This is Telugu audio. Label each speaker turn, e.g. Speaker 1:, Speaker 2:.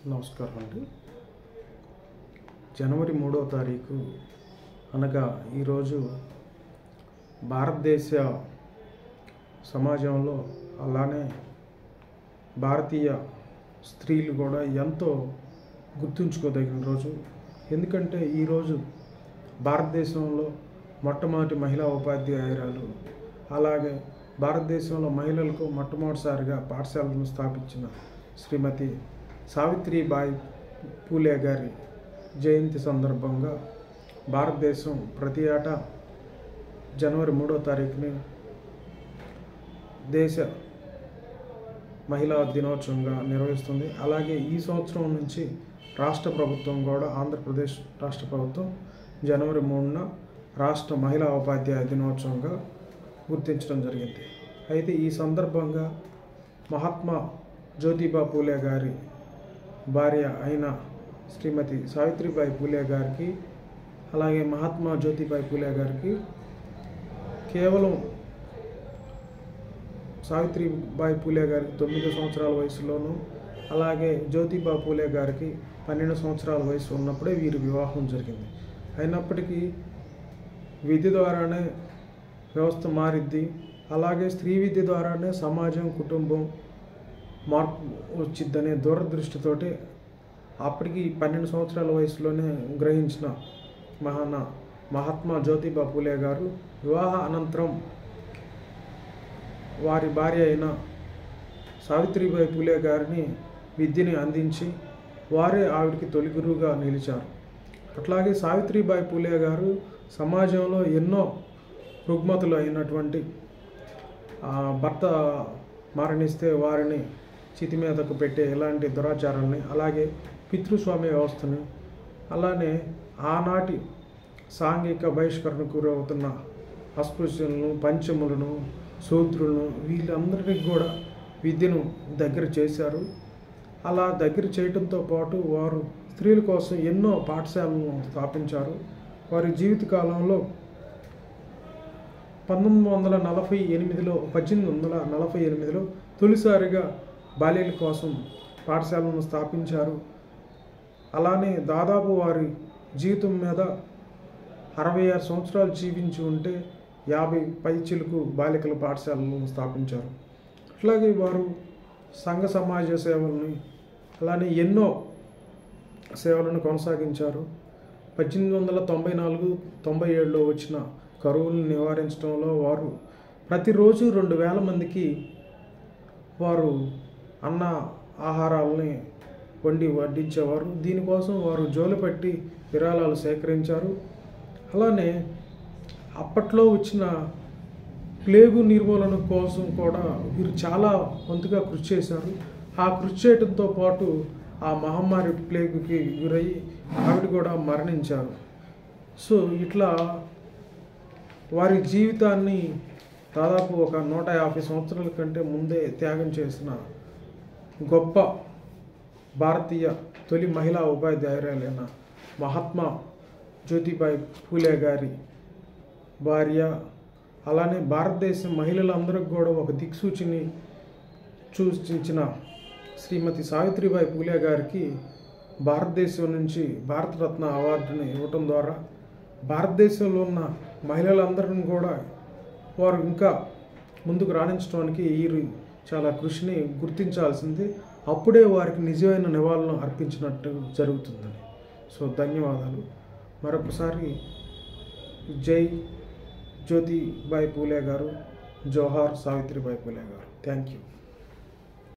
Speaker 1: నమస్కారం అండి. జనవరి 3వ తారీఖు అనగా ఈరోజు భారతదేశ సమాజంలో అలానే భారతీయ స్త్రీలు కూడా ఎంతో గుర్తుంచుకోదగిన రోజు. ఎందుకంటే ఈరోజు భారతదేశంలో మొట్టమొదటి మహిళా ఉపాధ్యాయురాలు, అలాగే భారతదేశంలో మహిళలకు మొట్టమొదటిసారిగా పాఠశాలను స్థాపించిన శ్రీమతి సావిత్రిబాయి పూలే గారి జయంతి సందర్భంగా భారతదేశం ప్రతి ఏటా జనవరి 3వ తారీఖుని దేశ మహిళా దినోత్సవంగా నిర్వహిస్తుంది. అలాగే ఈ సంవత్సరం నుంచి రాష్ట్ర ప్రభుత్వం కూడా, ఆంధ్రప్రదేశ్ రాష్ట్ర ప్రభుత్వం జనవరి 3న రాష్ట్ర మహిళా ఉపాధ్యాయ దినోత్సవంగా గుర్తించడం జరిగింది. అయితే ఈ సందర్భంగా మహాత్మా జ్యోతిబా పూలే గారి భార్య అయిన శ్రీమతి సావిత్రిబాయి పూలే గారికి, అలాగే మహాత్మా జ్యోతిబాయి పూలే గారికి కేవలం సావిత్రిబాయి పూలే గారికి 9 సంవత్సరాల వయసులోనూ, అలాగే జ్యోతిబా పూలే గారికి 12 సంవత్సరాల వయసు ఉన్నప్పుడే వీరి వివాహం జరిగింది. అయినప్పటికీ విద్య ద్వారానే వ్యవస్థ మారిద్ది, అలాగే స్త్రీ విద్య ద్వారానే సమాజం, కుటుంబం మార్పు వచ్చిద్దనే దూరదృష్టితోటి అప్పటికి 12 సంవత్సరాల వయసులోనే గ్రహించిన మహాత్మా జ్యోతిబా పూలే గారు వివాహ అనంతరం వారి భార్య అయిన సావిత్రిబాయి పూలే గారిని విద్యని అందించి వారే ఆవిడికి తొలి గురువుగా నిలిచారు. అట్లాగే సావిత్రిబాయి పూలే గారు సమాజంలో ఎన్నో రుగ్మతులు అయినటువంటి భర్త మరణిస్తే వారిని చితి మీదకు పెట్టే ఇలాంటి దురాచారాలని, అలాగే పితృస్వామ్య వ్యవస్థని, అలానే ఆనాటి సాంఘిక బహిష్కరణకు గురవుతున్న అస్పృశ్యులను, పంచములను, శూద్రులను వీళ్ళందరికీ కూడా విద్యను దగ్గర చేశారు. అలా దగ్గర చేయడంతో పాటు వారు స్త్రీల కోసం ఎన్నో పాఠశాలను స్థాపించారు. వారి జీవితకాలంలో 1848లో తొలిసారిగా బాలికల కోసం పాఠశాలను స్థాపించారు. అలానే దాదాపు వారి జీవితం మీద 66 సంవత్సరాలు జీవించి ఉంటే 50 పైచిలకు బాలికల పాఠశాలను స్థాపించారు. అట్లాగే వారు సంఘ సమాజ సేవలని, అలానే ఎన్నో సేవలను కొనసాగించారు. 1894-97లో వచ్చిన కరువులను నివారించడంలో వారు ప్రతిరోజు 2000 మందికి వారు అన్న ఆహారాలని వడ్డించేవారు. దీనికోసం వారు జోలిపట్టి విరాళాలు సేకరించారు. అలానే అప్పట్లో వచ్చిన ప్లేగు నిర్మూలన కోసం కూడా వీరు చాలా వంతుగా కృషి చేశారు. ఆ కృషి చేయడంతో పాటు ఆ మహమ్మారి ప్లేగుకి గురయ్యి ఆవిడ కూడా మరణించారు. సో ఇట్లా వారి జీవితాన్ని దాదాపు ఒక 150 సంవత్సరాల కంటే ముందే త్యాగం చేసిన గొప్ప భారతీయ తొలి మహిళా ఉపాధ్యాయురాలైన మహాత్మా జ్యోతిబాయి పూలే గారి భార్య, అలానే భారతదేశం మహిళలందరికీ కూడా ఒక దిక్సూచిని సూచించిన శ్రీమతి సావిత్రిబాయి పూలే గారికి భారతదేశం నుంచి భారతరత్న అవార్డుని ఇవ్వటం ద్వారా భారతదేశంలో ఉన్న మహిళలందరిని కూడా వారు ఇంకా ముందుకు రాణించడానికి వీరు చాలా కృషిని గుర్తించాల్సింది. అప్పుడే వారికి నిజమైన నివాళులను అర్పించినట్టు జరుగుతుందని. సో ధన్యవాదాలు. మరొకసారి జై జ్యోతిబాయి పూలే గారు, జోహార్ సావిత్రిబాయి పూలే గారు. Thank you.